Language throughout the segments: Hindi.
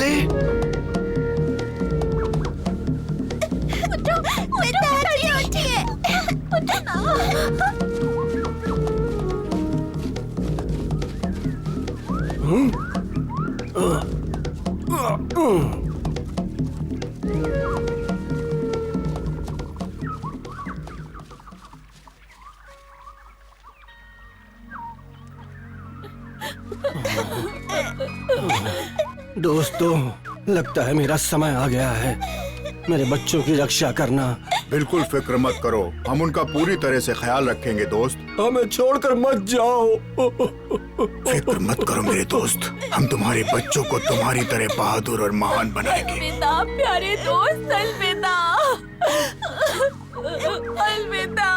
कैसे? दोस्तों, लगता है मेरा समय आ गया है। मेरे बच्चों की रक्षा करना। बिल्कुल फिक्र मत करो, हम उनका पूरी तरह से ख्याल रखेंगे दोस्त। हमें छोड़कर मत जाओ। फिक्र मत करो मेरे दोस्त, हम तुम्हारे बच्चों को तुम्हारी तरह बहादुर और महान बनाएंगे। अलविदा प्यारे दोस्त, अलविदा, अलविदा।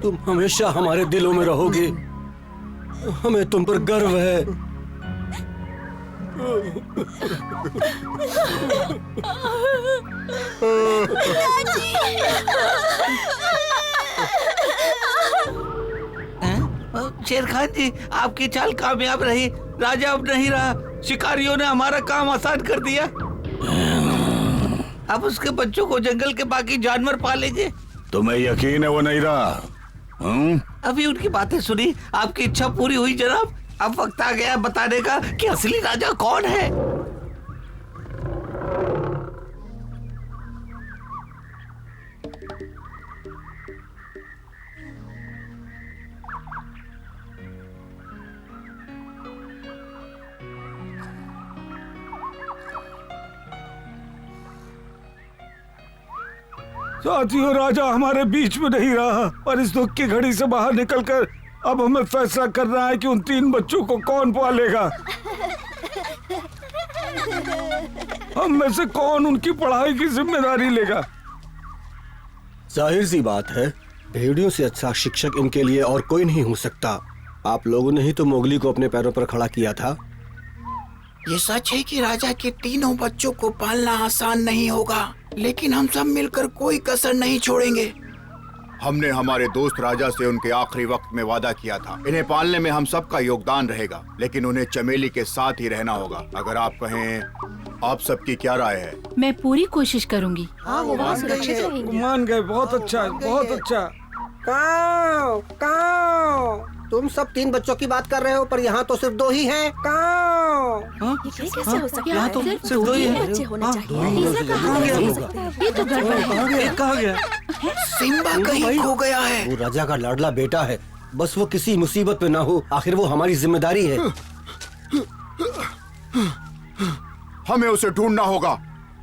तुम हमेशा हमारे दिलों में रहोगे। हमें तुम पर गर्व है। शेर खान जी, आपकी चाल कामयाब रही। राजा अब नहीं रहा, शिकारियों ने हमारा काम आसान कर दिया। अब उसके बच्चों को जंगल के बाकी जानवर पालेंगे। तुम्हें यकीन है वो नहीं रहा? अभी उनकी बातें सुनी, आपकी इच्छा पूरी हुई जनाब। अब वक्त आ गया बताने का कि असली राजा कौन है। साथियों, राजा हमारे बीच में नहीं रहा, पर इस दुख की घड़ी से बाहर निकलकर अब हमें फैसला करना है कि उन 3 बच्चों को कौन पालेगा। हम में से कौन उनकी पढ़ाई की जिम्मेदारी लेगा। जाहिर सी बात है, भेड़ियों से अच्छा शिक्षक इनके लिए और कोई नहीं हो सकता। आप लोगों ने ही तो मोगली को अपने पैरों पर खड़ा किया था। ये सच है कि राजा के तीनों बच्चों को पालना आसान नहीं होगा, लेकिन हम सब मिलकर कोई कसर नहीं छोड़ेंगे। हमने हमारे दोस्त राजा से उनके आखिरी वक्त में वादा किया था। इन्हें पालने में हम सबका योगदान रहेगा, लेकिन उन्हें चमेली के साथ ही रहना होगा। अगर आप कहें, आप सबकी क्या राय है? मैं पूरी कोशिश करूंगी। हाँ, वो वहाँ सुरक्षित रहेंगे। मान गए, बहुत अच्छा, बहुत अच्छा। काऊ, काऊ। तुम सब 3 बच्चों की बात कर रहे हो, पर यहाँ तो सिर्फ 2 ही हैं। काऊ। ये कैसे हो सकता यहाँ तो है? सिर्फ 2 ही हैं। बच्चे होने चाहिए। तीसरा कहाँ गया? ये तो गड़बड़ है। कहाँ गया? सिम्बा कहीं खो गया है। वो राजा का लाडला बेटा है, बस वो किसी मुसीबत में ना हो। आखिर वो हमारी जिम्मेदारी है। हमें उसे ढूंढना होगा,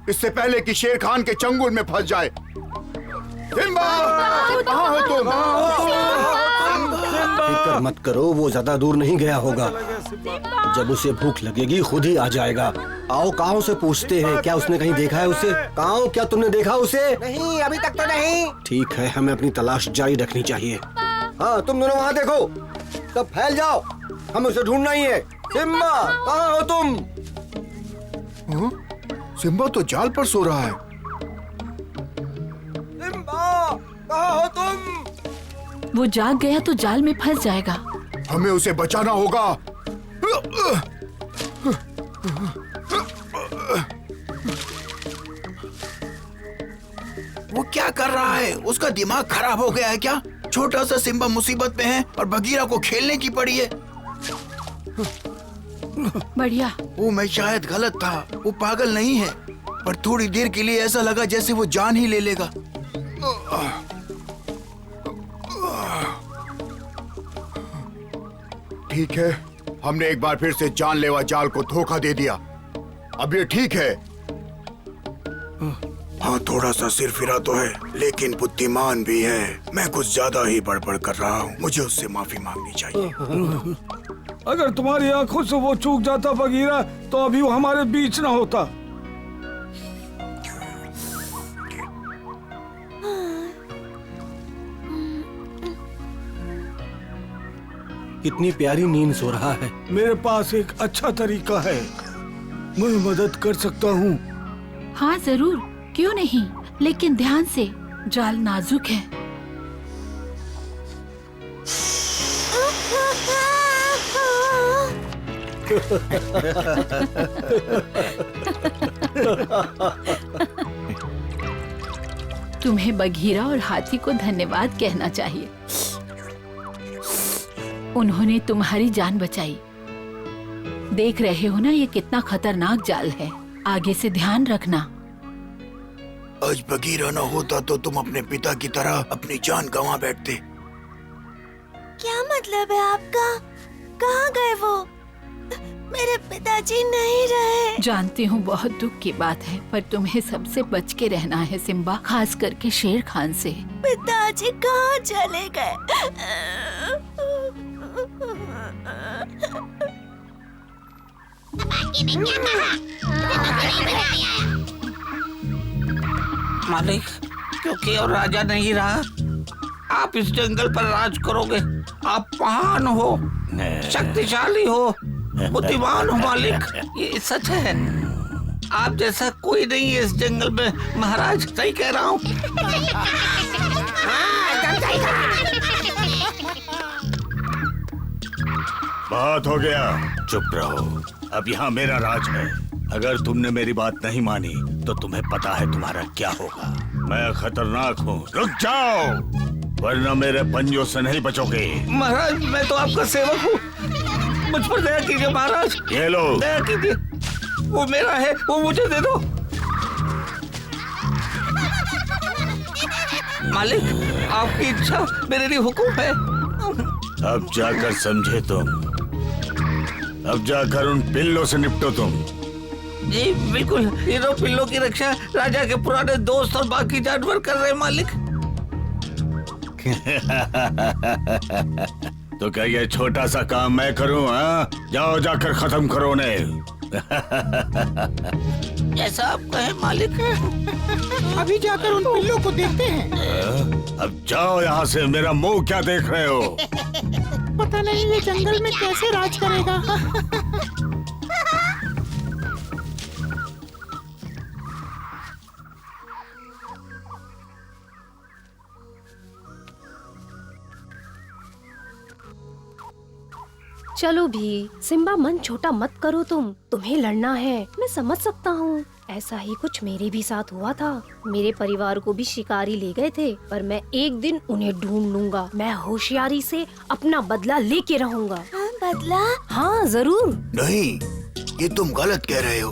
इससे पहले कि शेर खान के चंगुल में फंस जाए। सिम्बा, कहाँ हो तुम? फिक्र मत करो, वो ज्यादा दूर नहीं गया होगा। जब उसे भूख लगेगी खुद ही आ जाएगा। आओ, काऊ से पूछते हैं, क्या उसने कहीं देखा है उसे? काऊ, क्या तुमने देखा उसे? नहीं, अभी तक तो नहीं। ठीक है, हमें अपनी तलाश जारी रखनी चाहिए। हाँ, तुम दोनों वहाँ देखो, सब फैल जाओ, हमें उसे ढूंढना ही है। सिम्बा, कहाँ हो तुम? सिम्बा तो जाल पर सो रहा है। सिम्बा, कहाँ हो तुम? वो जाग गया तो जाल में फंस जाएगा। हमें उसे बचाना होगा। वो क्या कर रहा है? उसका दिमाग खराब हो गया है क्या? छोटा सा सिम्बा मुसीबत में है और बगीरा को खेलने की पड़ी है। बढ़िया। वो मैं शायद गलत था, वो पागल नहीं है, पर थोड़ी देर के लिए ऐसा लगा जैसे वो जान ही ले लेगा। ठीक है, हमने एक बार फिर से जानलेवा जाल को धोखा दे दिया। अब ये ठीक है। हाँ, थोड़ा सा सिर फिरा तो है, लेकिन बुद्धिमान भी है। मैं कुछ ज्यादा ही बड़बड़ कर रहा हूँ, मुझे उससे माफी मांगनी चाहिए। अगर तुम्हारी आंखों से वो चूक जाता बगीरा, तो अभी वो हमारे बीच ना होता। कितनी प्यारी नींद सो रहा है। मेरे पास एक अच्छा तरीका है, मैं मदद कर सकता हूँ। हाँ जरूर, क्यों नहीं, लेकिन ध्यान से, जाल नाजुक है। तुम्हें बघीरा और हाथी को धन्यवाद कहना चाहिए। उन्होंने तुम्हारी जान बचाई। देख रहे हो ना ये कितना खतरनाक जाल है। आगे से ध्यान रखना। आज बगीरा न होता तो तुम अपने पिता की तरह अपनी जान गंवा बैठते। क्या मतलब है आपका? कहाँ गए वो? मेरे पिताजी नहीं रहे। जानती हूँ बहुत दुख की बात है, पर तुम्हें सबसे बच के रहना है सिम्बा, खास करके शेर खान से। पिताजी कहाँ चले गए? मालिक, क्योंकि और राजा नहीं रहा, आप इस जंगल पर राज करोगे। आप महान हो, शक्तिशाली हो, बुद्धिमान हो मालिक, ये सच है। आप जैसा कोई नहीं है इस जंगल में महाराज, सही कह रहा हूँ। बहुत हो गया, चुप रहो। अब यहाँ मेरा राज है। अगर तुमने मेरी बात नहीं मानी तो तुम्हें पता है तुम्हारा क्या होगा। मैं खतरनाक हूँ, रुक जाओ, वरना मेरे पंजों से नहीं बचोगे। महाराज, मैं तो आपका सेवक हूँ, मुझ पर दया कीजिए महाराज। ये लो, दया कीजिए, वो मेरा है, वो मुझे दे दो। मालिक, आपकी इच्छा मेरे लिए हुक्म है। अब जाकर समझे तुम। अब जाकर उन पिल्लों से निपटो तुम। जी बिल्कुल, तीनों पिल्लों की रक्षा राजा के पुराने दोस्त और बाकी जानवर कर रहे हैं मालिक। तो क्या ये छोटा सा काम मैं करूं? हाँ, जाओ जाकर खत्म करो उन्हें। जैसा आप कहें मालिक। अभी जाकर उन पिल्लों को देखते हैं। अब जाओ यहाँ से, मेरा मुंह क्या देख रहे हो? पता नहीं ये जंगल में कैसे राज करेगा। चलो भी, सिम्बा मन छोटा मत करो तुम। तुम्हें लड़ना है, मैं समझ सकता हूँ। ऐसा ही कुछ मेरे भी साथ हुआ था। मेरे परिवार को भी शिकारी ले गए थे, पर मैं एक दिन उन्हें ढूंढ लूंगा। मैं होशियारी से अपना बदला लेके रहूंगा। बदला? हाँ जरूर। नहीं, ये तुम गलत कह रहे हो।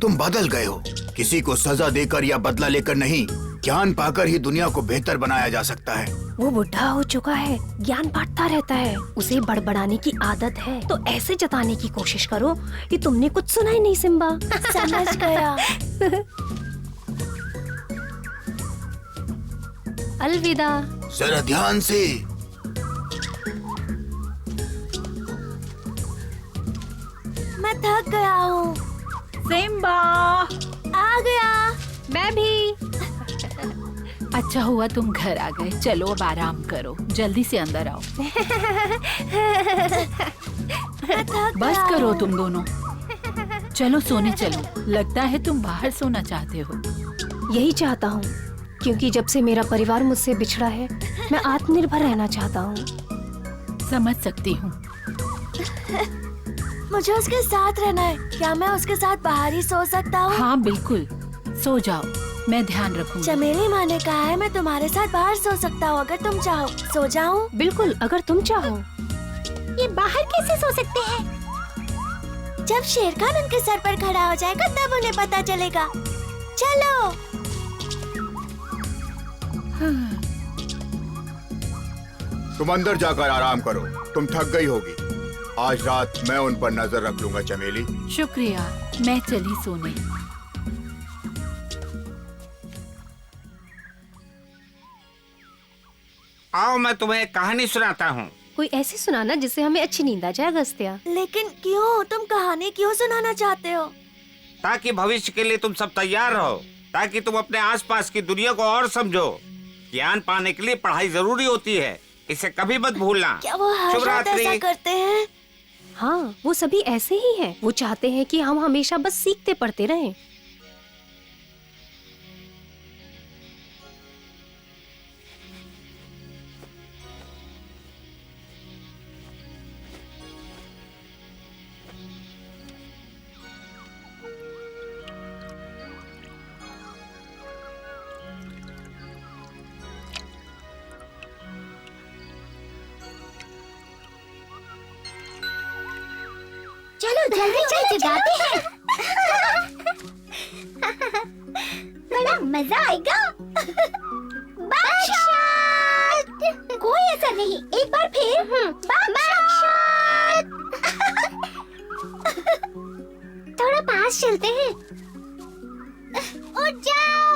तुम बदल गए हो। किसी को सजा देकर या बदला लेकर नहीं, ज्ञान पाकर ही दुनिया को बेहतर बनाया जा सकता है। वो बुढ़ा हो चुका है, ज्ञान बांटता रहता है। उसे बड़बड़ाने की आदत है, तो ऐसे जताने की कोशिश करो कि तुमने कुछ सुना ही नहीं सिम्बा। समझ गया। अलविदा। जरा ध्यान से। मैं थक गया हूँ। सिम्बा, आ गया। मैं भी। अच्छा हुआ तुम घर आ गए। चलो अब आराम करो, जल्दी से अंदर आओ। बस करो तुम दोनों, चलो सोने चलो। लगता है तुम बाहर सोना चाहते हो। यही चाहता हूँ, क्योंकि जब से मेरा परिवार मुझसे बिछड़ा है, मैं आत्मनिर्भर रहना चाहता हूँ। समझ सकती हूँ। मुझे उसके साथ रहना है। क्या मैं उसके साथ बाहर ही सो सकता हूँ? हाँ बिल्कुल, सो जाओ, मैं ध्यान रखूंगी। चमेली माँ ने कहा है मैं तुम्हारे साथ बाहर सो सकता हूँ, अगर तुम चाहो। सो जाऊँ? बिल्कुल, अगर तुम चाहो। ये बाहर कैसे सो सकते हैं? जब शेर खान उनके सर पर खड़ा हो जाएगा तब उन्हें पता चलेगा। चलो। तुम अंदर जाकर आराम करो, तुम थक गई होगी। आज रात मैं उन पर नजर रख लूंगा चमेली। शुक्रिया, मैं चली सोने। आओ मैं तुम्हें एक कहानी सुनाता हूँ। कोई ऐसी सुनाना जिससे हमें अच्छी नींद आ जाए अगस्त्या। लेकिन क्यों? तुम कहानी क्यों सुनाना चाहते हो? ताकि भविष्य के लिए तुम सब तैयार रहो, ताकि तुम अपने आसपास की दुनिया को और समझो। ज्ञान पाने के लिए पढ़ाई जरूरी होती है, इसे कभी मत भूलना। क्या वो हर शुभ रात रात्रि। ऐसा करते हैं? हाँ, वो सभी ऐसे ही हैं। वो चाहते हैं कि हम हमेशा बस सीखते पढ़ते रहें। जल्दी चल जगाते हैं। बड़ा मजा आएगा। बागशात। कोई असर नहीं, एक बार फिर। बागशात। थोड़ा पास चलते हैं। उठ जाओ।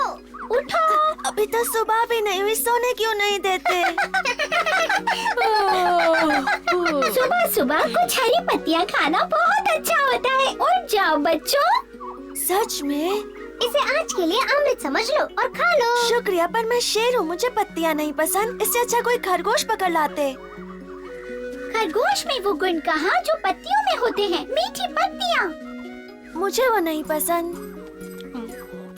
उठो। अभी तो सुबह भी नहीं हुई, सोने क्यों नहीं देते? सुबह सुबह कुछ हरी पत्तियाँ खाना बहुत अच्छा होता है। उठ जाओ बच्चों। सच में? इसे आज के लिए अमृत समझ लो और खा लो। शुक्रिया, पर मैं शेर हूँ, मुझे पत्तियाँ नहीं पसंद। इससे अच्छा कोई खरगोश पकड़ लाते। खरगोश में वो गुण कहाँ जो पत्तियों में होते हैं, मीठी पत्तियाँ। मुझे वो नहीं पसंद।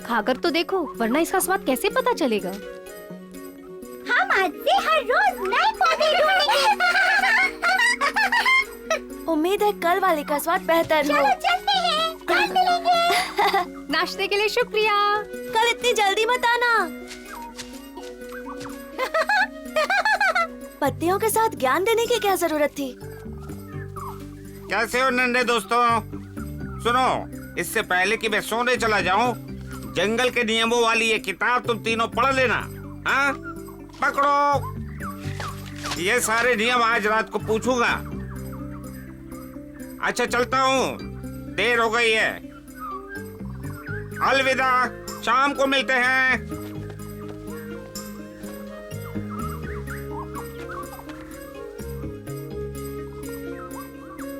खाकर तो देखो, वरना इसका स्वाद कैसे पता चलेगा। हम आज से हर रोज नए पौधे ढूंढेंगे। उम्मीद है कल वाले का स्वाद बेहतर हो। चलो चलते हैं, कल मिलेंगे। नाश्ते के लिए शुक्रिया। कल इतनी जल्दी मत आना। पत्तियों के साथ ज्ञान देने की क्या जरूरत थी? कैसे हो नन्हे दोस्तों? सुनो, इससे पहले कि मैं सोने चला जाऊं, जंगल के नियमों वाली ये किताब तुम तीनों पढ़ लेना। हाँ, पकड़ो। ये सारे नियम आज रात को पूछूंगा। अच्छा चलता हूँ, देर हो गई है। अलविदा, शाम को मिलते हैं।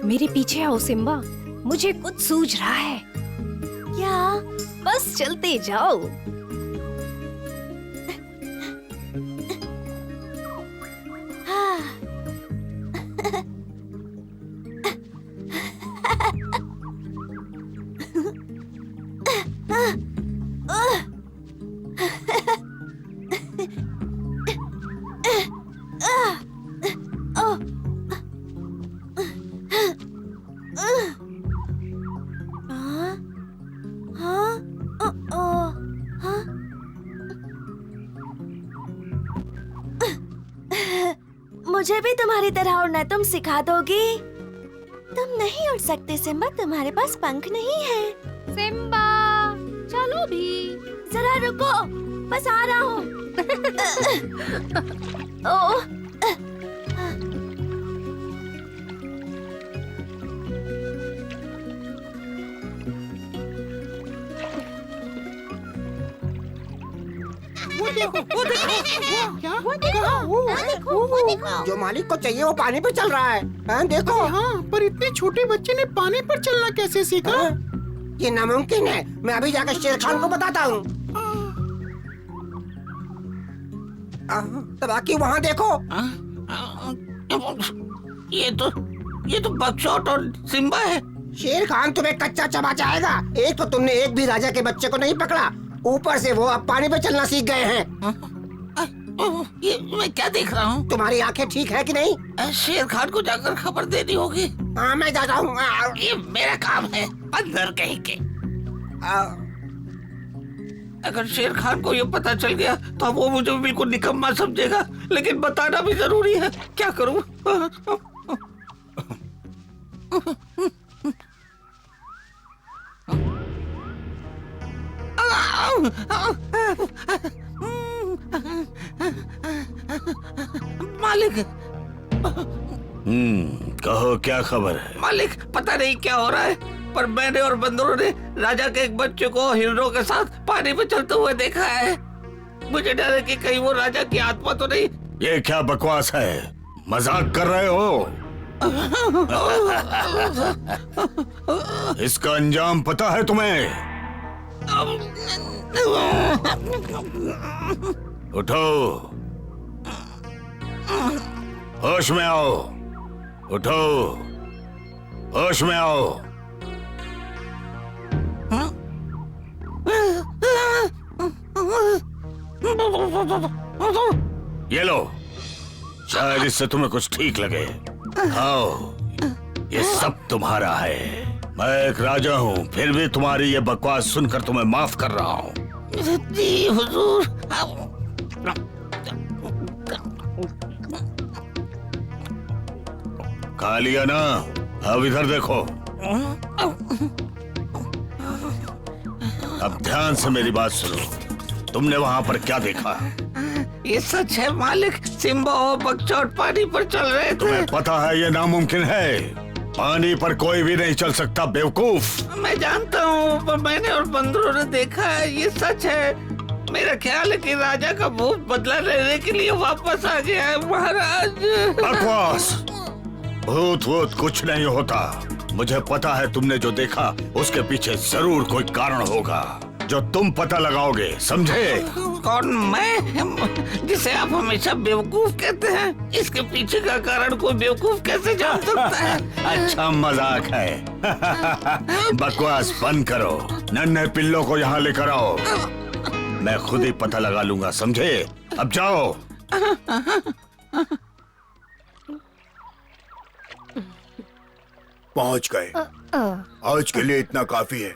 मेरे पीछे आओ सिम्बा, मुझे कुछ सूझ रहा है। क्या? बस चलते जाओ। मुझे भी तुम्हारी तरह उड़ना तुम सिखा दोगी? तुम नहीं उड़ सकते सिम्बा, तुम्हारे पास पंख नहीं है। सिम्बा, चलो भी। जरा रुको, बस आ रहा हूँ। ओह, जो मालिक को चाहिए वो पानी पे चल रहा है। देखो। हाँ, पर इतने छोटे बच्चे ने पानी पर चलना कैसे सीखा? ये नामुमकिन है। मैं अभी जाकर शेर खान को बताता हूँ। तबाकी वहाँ देखो। ये तो बगशॉट और सिम्बा है। शेर खान तुम्हें कच्चा चबा जाएगा। एक तो तुमने एक भी राजा के बच्चे को नहीं पकड़ा, ऊपर से वो अब पानी पे चलना सीख गए हैं। ये मैं क्या देख रहा हूँ? तुम्हारी आंखें ठीक है कि नहीं? शेर खान को जाकर खबर देनी होगी। हाँ, मैं जाता हूँ। ये मेरा काम है, अंदर कहीं के। अगर शेर खान को ये पता चल गया तो वो मुझे बिल्कुल निकम्मा समझेगा, लेकिन बताना भी जरूरी है। क्या करूँ? मालिक। कहो क्या खबर है? मालिक, पता नहीं क्या हो रहा है, पर मैंने और बंदरों ने राजा के एक बच्चे को हिरणों के साथ पानी में चलते हुए देखा है। मुझे डर है कि कहीं वो राजा की आत्मा तो नहीं। ये क्या बकवास है? मजाक कर रहे हो? इसका अंजाम पता है तुम्हें? उठो, होश में आओ। उठो, होश में आओ। ये लो, शायद इससे तुम्हें कुछ ठीक लगे। आओ, ये सब तुम्हारा है। मैं एक राजा हूँ, फिर भी तुम्हारी ये बकवास सुनकर तुम्हें माफ कर रहा हूँ। जी हुजूर। खा लिया ना? अब इधर देखो। अब ध्यान से मेरी बात सुनो। तुमने वहाँ पर क्या देखा? ये सच है मालिक, सिम्बा और बकचोद पानी पर चल रहे थे। तुम्हें पता है ये नामुमकिन है, पानी पर कोई भी नहीं चल सकता बेवकूफ। मैं जानता हूँ, पर मैंने और बंदरों ने देखा है, ये सच है। मेरा ख्याल है कि राजा का भूत बदला लेने के लिए वापस आ गया है महाराज। बकवास, भूत वूत कुछ नहीं होता। मुझे पता है तुमने जो देखा उसके पीछे जरूर कोई कारण होगा जो तुम पता लगाओगे, समझे? कौन? मैं, जिसे आप हमेशा बेवकूफ कहते हैं? इसके पीछे का कारण कोई बेवकूफ कैसे जान सकता है? अच्छा मजाक है। बकवास बंद करो, नन्हे पिल्लों को यहाँ लेकर आओ। मैं खुद ही पता लगा लूंगा, समझे? अब जाओ। पहुंच गए। आज के लिए इतना काफी है,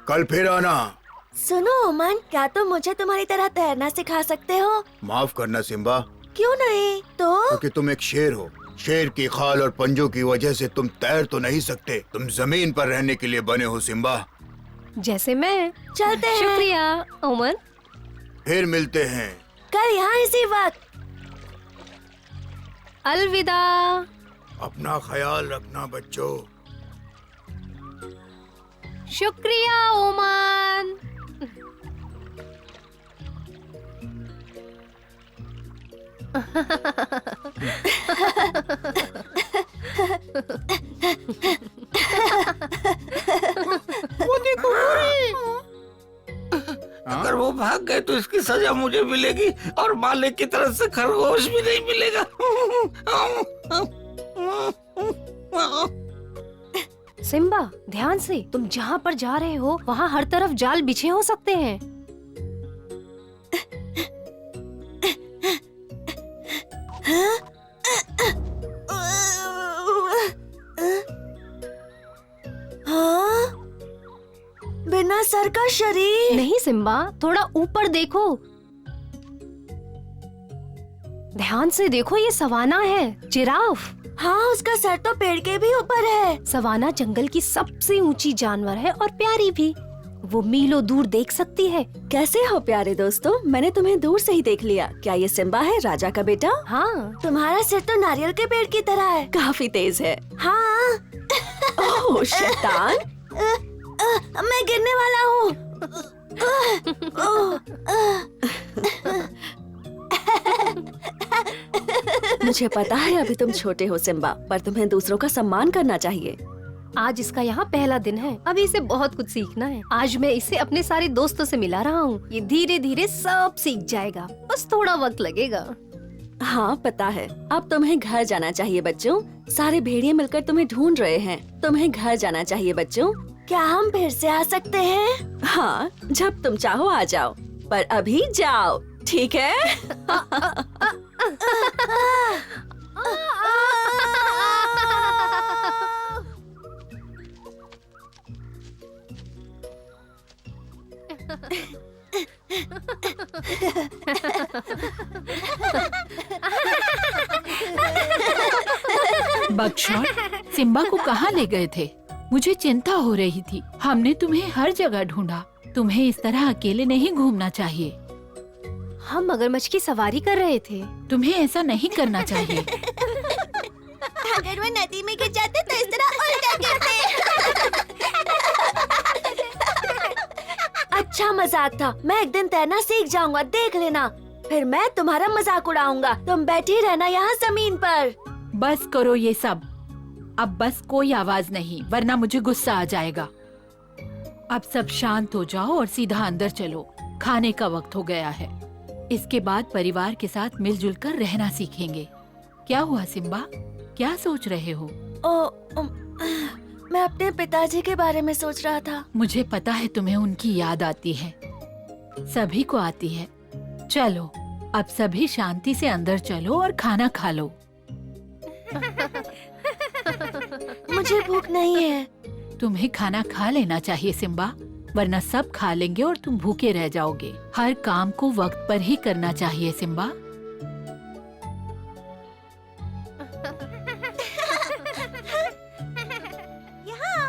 कल फिर आना। सुनो ओमन, क्या तुम मुझे तुम्हारी तरह तैरना सिखा सकते हो? माफ करना सिम्बा, क्यों नहीं? तो क्योंकि तुम एक शेर हो। शेर की खाल और पंजों की वजह से तुम तैर तो नहीं सकते। तुम जमीन पर रहने के लिए बने हो सिम्बा। जैसे मैं। चलते हैं। शुक्रिया ओमन। फिर मिलते हैं। कल यहाँ इसी वक्त। अलविदा। अपना ख्याल रखना बच्चों। शुक्रिया ओमन। वो देखो अगर वो भाग गए तो इसकी सजा मुझे मिलेगी और मालिक की तरफ से खरगोश भी नहीं मिलेगा। सिम्बा, ध्यान से। तुम जहाँ पर जा रहे हो वहाँ हर तरफ जाल बिछे हो सकते हैं। हाँ? बिना सर का शरीर? नहीं सिम्बा, थोड़ा ऊपर देखो। ध्यान से देखो, ये सवाना है, जिराफ। हाँ, उसका सर तो पेड़ के भी ऊपर है। सवाना जंगल की सबसे ऊंची जानवर है और प्यारी भी। वो मीलों दूर देख सकती है। कैसे हो प्यारे दोस्तों, मैंने तुम्हें दूर से ही देख लिया। क्या ये सिम्बा है, राजा का बेटा? हाँ। तुम्हारा सिर तो नारियल के पेड़ की तरह है। काफी तेज है। हाँ। ओह शैतान। मैं गिरने वाला हूँ। मुझे पता है अभी तुम छोटे हो सिम्बा, पर तुम्हें दूसरों का सम्मान करना चाहिए। आज इसका यहाँ पहला दिन है, अभी इसे बहुत कुछ सीखना है। आज मैं इसे अपने सारे दोस्तों से मिला रहा हूँ। ये धीरे धीरे सब सीख जाएगा, बस थोड़ा वक्त लगेगा। हाँ पता है। अब तुम्हें घर जाना चाहिए बच्चों। सारे भेड़िए मिलकर तुम्हें ढूंढ रहे हैं। तुम्हें घर जाना चाहिए बच्चों। क्या हम फिर से आ सकते हैं? हाँ, जब तुम चाहो आ जाओ, पर अभी जाओ, ठीक है? बकशॉट, सिम्बा को कहाँ ले गए थे? मुझे चिंता हो रही थी। हमने तुम्हें हर जगह ढूंढा। तुम्हें इस तरह अकेले नहीं घूमना चाहिए। हम मगरमच्छ की सवारी कर रहे थे। तुम्हें ऐसा नहीं करना चाहिए। अगर वो नदी में गिर जाते तो इस तरह उल्टा गिरते। अच्छा मजाक था। मैं एक दिन तैरना सीख जाऊंगा, देख लेना। फिर मैं तुम्हारा मजाक उड़ाऊंगा। तुम बैठी रहना यहाँ जमीन पर। बस करो ये सब। अब बस कोई आवाज नहीं, वरना मुझे गुस्सा आ जाएगा। अब सब शांत हो जाओ और सीधा अंदर चलो। खाने का वक्त हो गया है। इसके बाद परिवार के साथ मिलजुल कर रहना सीखेंगे। क्या हुआ सिम्बा, क्या सोच रहे हो? मैं अपने पिताजी के बारे में सोच रहा था। मुझे पता है तुम्हें उनकी याद आती है, सभी को आती है। चलो अब सभी शांति से अंदर चलो और खाना खा लो। मुझे भूख नहीं है। तुम्हें खाना खा लेना चाहिए सिम्बा, वरना सब खा लेंगे और तुम भूखे रह जाओगे। हर काम को वक्त पर ही करना चाहिए सिम्बा। यहाँ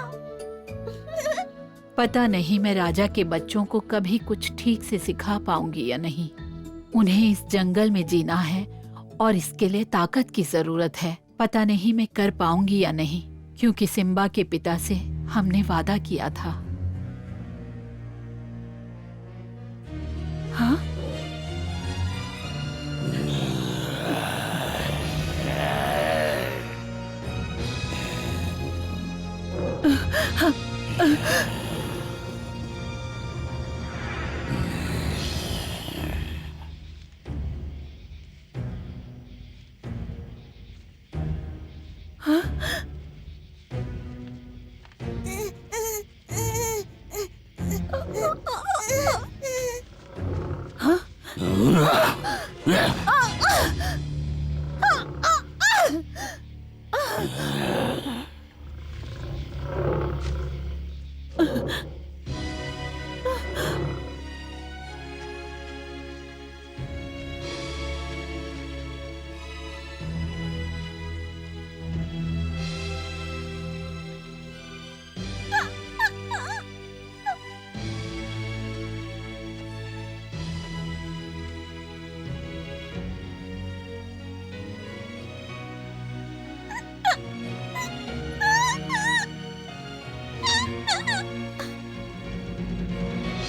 पता नहीं मैं राजा के बच्चों को कभी कुछ ठीक से सिखा पाऊंगी या नहीं। उन्हें इस जंगल में जीना है और इसके लिए ताकत की जरूरत है। पता नहीं मैं कर पाऊंगी या नहीं, क्योंकि सिम्बा के पिता से हमने वादा किया था। हाँ?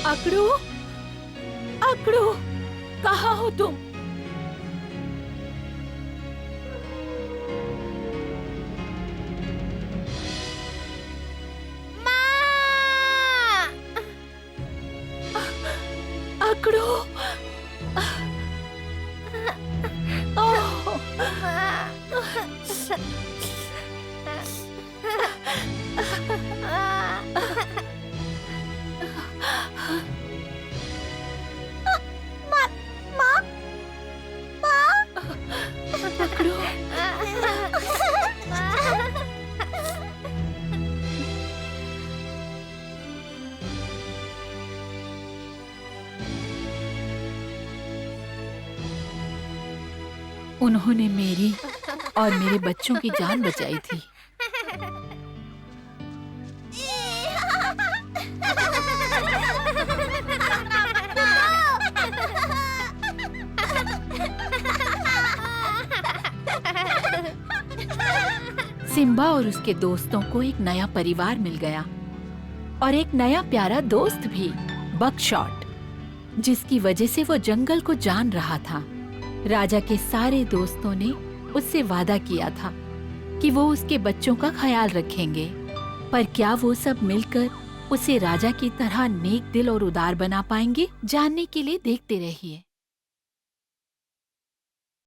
अकड़ू, अकड़ू, कहाँ हो तुम? अकड़ू, उन्होंने मेरी और मेरे बच्चों की जान बचाई थी। सिम्बा और उसके दोस्तों को एक नया परिवार मिल गया और एक नया प्यारा दोस्त भी, बकशॉट, जिसकी वजह से वो जंगल को जान रहा था। राजा के सारे दोस्तों ने उससे वादा किया था कि वो उसके बच्चों का ख्याल रखेंगे, पर क्या वो सब मिलकर उसे राजा की तरह नेक दिल और उदार बना पाएंगे? जानने के लिए देखते रहिए।